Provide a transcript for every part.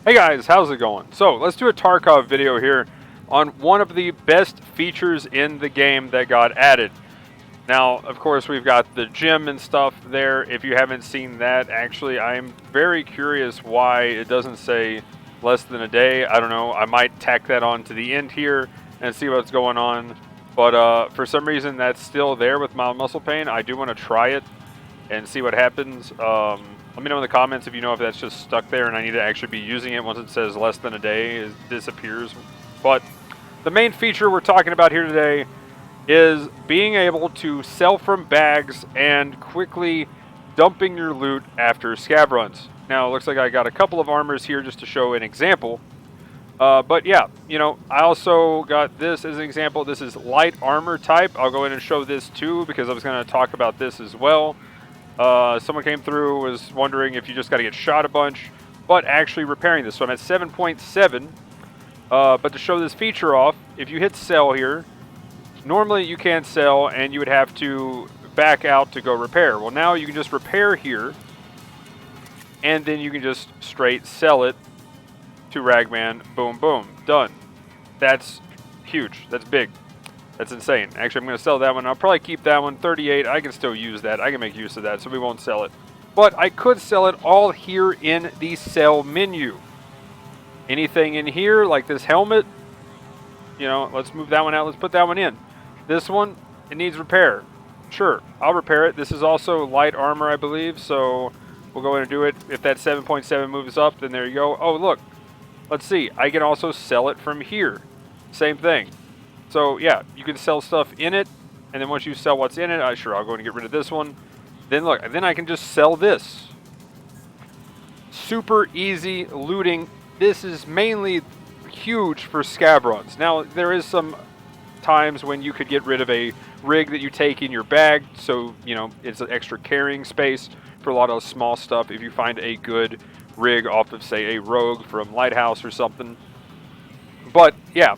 Hey guys, how's it going? So let's do a Tarkov video here on one of the best features in the game that got added. Now, of course, we've got the gym and stuff there. If you haven't seen that, actually, I'm very curious why it doesn't say less than a day. I don't know. I might tack that on to the end here and see what's going on. But for some reason, that's still there with mild muscle pain. I do want to try it and see what happens. Let me know in the comments if you know if that's just stuck there and I need to actually be using it once it says less than a day, it disappears. But the main feature we're talking about here today is being able to sell from bags and quickly dumping your loot after scav runs. Now, it looks like I got a couple of armors here just to show an example. But yeah, I also got this as an example. This is light armor type. I'll go ahead and show this too because I was going to talk about this as well. Someone came through, was wondering if you just got to get shot a bunch, but actually repairing this. So I'm at 7.7, but to show this feature off, if you hit sell here, normally you can't sell and you would have to back out to go repair. Well, now you can just repair here, and then you can just straight sell it to Ragman. Boom, boom, done. That's huge. That's big. That's insane. Actually, I'm going to sell that one. I'll probably keep that one. 38. I can still use that. I can make use of that, so we won't sell it. But I could sell it all here in the sell menu. Anything in here, like this helmet, let's move that one out. Let's put that one in. This one, it needs repair. Sure, I'll repair it. This is also light armor, I believe, so we'll go in and do it. If that 7.7 moves up, then there you go. Oh, look. Let's see. I can also sell it from here. Same thing. So, yeah, you can sell stuff in it, and then once you sell what's in it, I'll go and get rid of this one. Then, look, then I can just sell this. Super easy looting. This is mainly huge for scav runs. Now, there is some times when you could get rid of a rig that you take in your bag, so, it's an extra carrying space for a lot of small stuff if you find a good rig off of, say, a rogue from Lighthouse or something. But, yeah,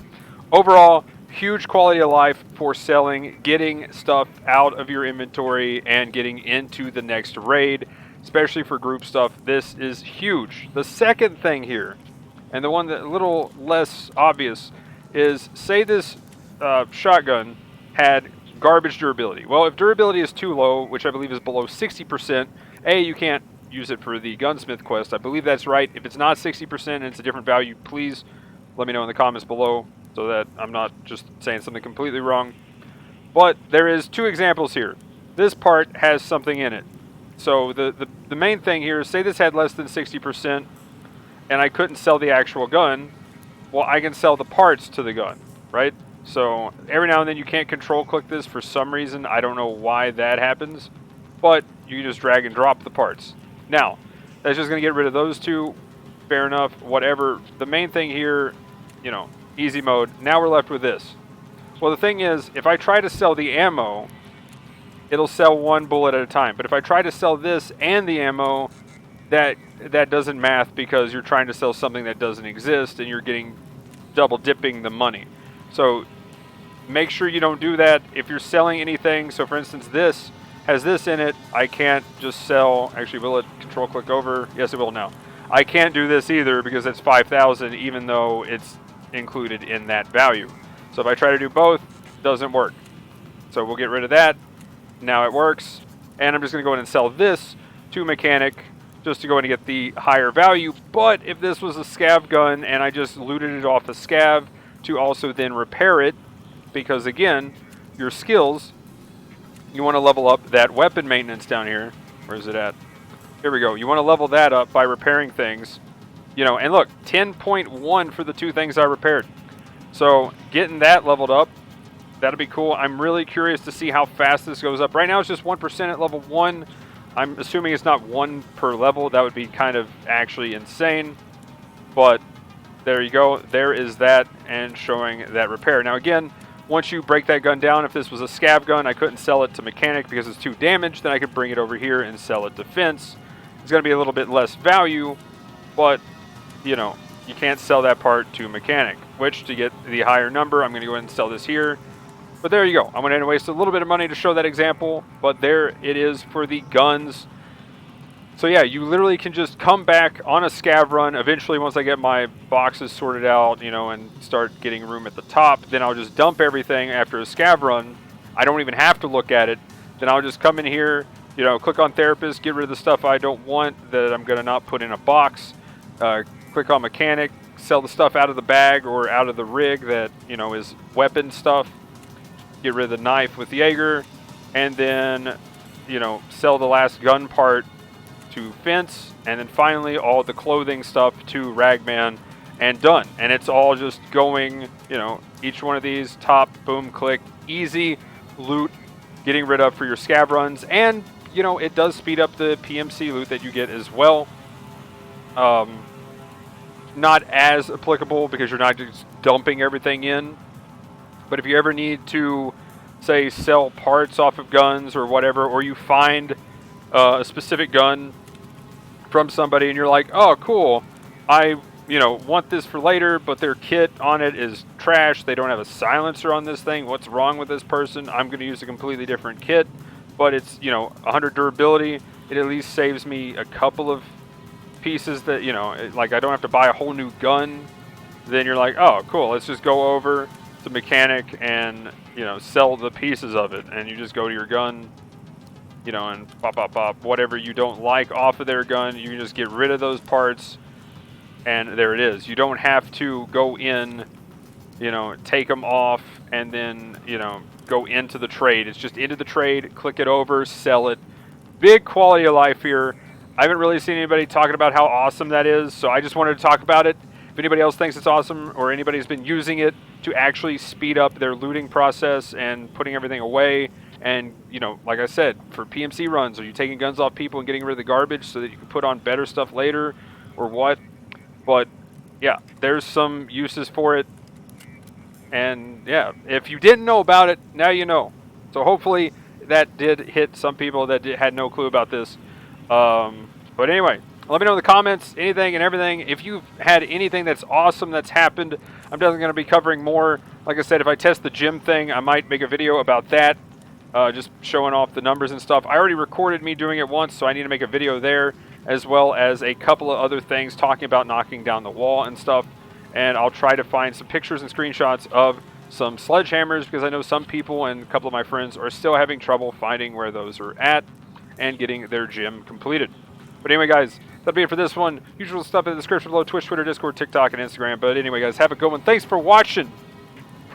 overall, huge quality of life for selling, getting stuff out of your inventory, and getting into the next raid, especially for group stuff. This is huge. The second thing here, and the one that a little less obvious, is say this shotgun had garbage durability. Well, if durability is too low, which I believe is below 60%, you can't use it for the gunsmith quest. I believe that's right. If it's not 60% and it's a different value, please let me know in the comments below, so that I'm not just saying something completely wrong. But there is two examples here. This part has something in it. So the main thing here is, say this had less than 60% and I couldn't sell the actual gun. Well, I can sell the parts to the gun, right? So every now and then you can't control click this for some reason. I don't know why that happens, but you can just drag and drop the parts. Now, that's just going to get rid of those two. Fair enough, whatever. The main thing here, easy mode. Now we're left with this. Well, the thing is, if I try to sell the ammo, it'll sell one bullet at a time. But if I try to sell this and the ammo, that doesn't math, because you're trying to sell something that doesn't exist and you're getting double dipping the money. So make sure you don't do that if you're selling anything. So for instance, this has this in it. I can't just sell. Actually, will it control click over? Yes, it will now. I can't do this either because it's 5,000, even though it's included in that value. So if I try to do both, it doesn't work. So we'll get rid of that. Now it works. And I'm just going to go in and sell this to mechanic just to go in and get the higher value. But if this was a scav gun and I just looted it off a scav to also then repair it, because again, your skills, you want to level up that weapon maintenance down here. Where is it at? Here we go. You want to level that up by repairing things. And look, 10.1 for the two things I repaired. So getting that leveled up, that'll be cool. I'm really curious to see how fast this goes up. Right now it's just 1% at level 1. I'm assuming it's not 1 per level. That would be kind of actually insane. But there you go. There is that, and showing that repair. Now again, once you break that gun down, if this was a scav gun, I couldn't sell it to mechanic because it's too damaged, then I could bring it over here and sell it to fence. It's going to be a little bit less value, but you can't sell that part to mechanic, which to get the higher number, I'm going to go ahead and sell this here. But there you go. I went in and wasted a little bit of money to show that example, but there it is for the guns. So yeah, you literally can just come back on a scav run. Eventually, once I get my boxes sorted out, you know, and start getting room at the top, then I'll just dump everything after a scav run. I don't even have to look at it. Then I'll just come in here, you know, click on therapist, get rid of the stuff I don't want that I'm gonna not put in a box. Click on mechanic, sell the stuff out of the bag or out of the rig that, you know, is weapon stuff. Get rid of the knife with Jaeger, and then, you know, sell the last gun part to fence, and then finally all the clothing stuff to Ragman, and done. And it's all just going, you know, each one of these, top, boom, click, easy loot, getting rid of for your scav runs, and, you know, it does speed up the PMC loot that you get as well. Not as applicable because you're not just dumping everything in, but if you ever need to, say, sell parts off of guns or whatever, or you find a specific gun from somebody and you're like, oh, cool, I, you know, want this for later, but their kit on it is trash. They don't have a silencer on this thing. What's wrong with this person? I'm going to use a completely different kit, but it's, you know, 100 durability. It at least saves me a couple of pieces that, you know, like I don't have to buy a whole new gun. Then you're like, oh, cool, let's just go over to mechanic and, you know, sell the pieces of it. And you just go to your gun, you know, and pop, whatever you don't like off of their gun, you can just get rid of those parts, and there it is. You don't have to go in, you know, take them off, and then, you know, go into the trade. It's just into the trade, click it over, sell it. Big quality of life here. I haven't really seen anybody talking about how awesome that is, so I just wanted to talk about it. If anybody else thinks it's awesome, or anybody's been using it to actually speed up their looting process and putting everything away, and, you know, like I said, for PMC runs, are you taking guns off people and getting rid of the garbage so that you can put on better stuff later, or what? But, yeah, there's some uses for it. And, yeah, if you didn't know about it, now you know. So hopefully that did hit some people that had no clue about this. But anyway, let me know in the comments, anything and everything. If you've had anything that's awesome that's happened, I'm definitely going to be covering more. Like I said, if I test the gym thing, I might make a video about that. Just showing off the numbers and stuff. I already recorded me doing it once, so I need to make a video there, as well as a couple of other things talking about knocking down the wall and stuff. And I'll try to find some pictures and screenshots of some sledgehammers, because I know some people and a couple of my friends are still having trouble finding where those are at and getting their gym completed. But anyway, guys, that'll be it for this one. Usual stuff in the description below: Twitch, Twitter, Discord, TikTok, and Instagram. But anyway, guys, have a good one. Thanks for watching.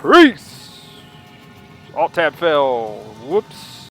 Peace. Alt-tab fail. Whoops.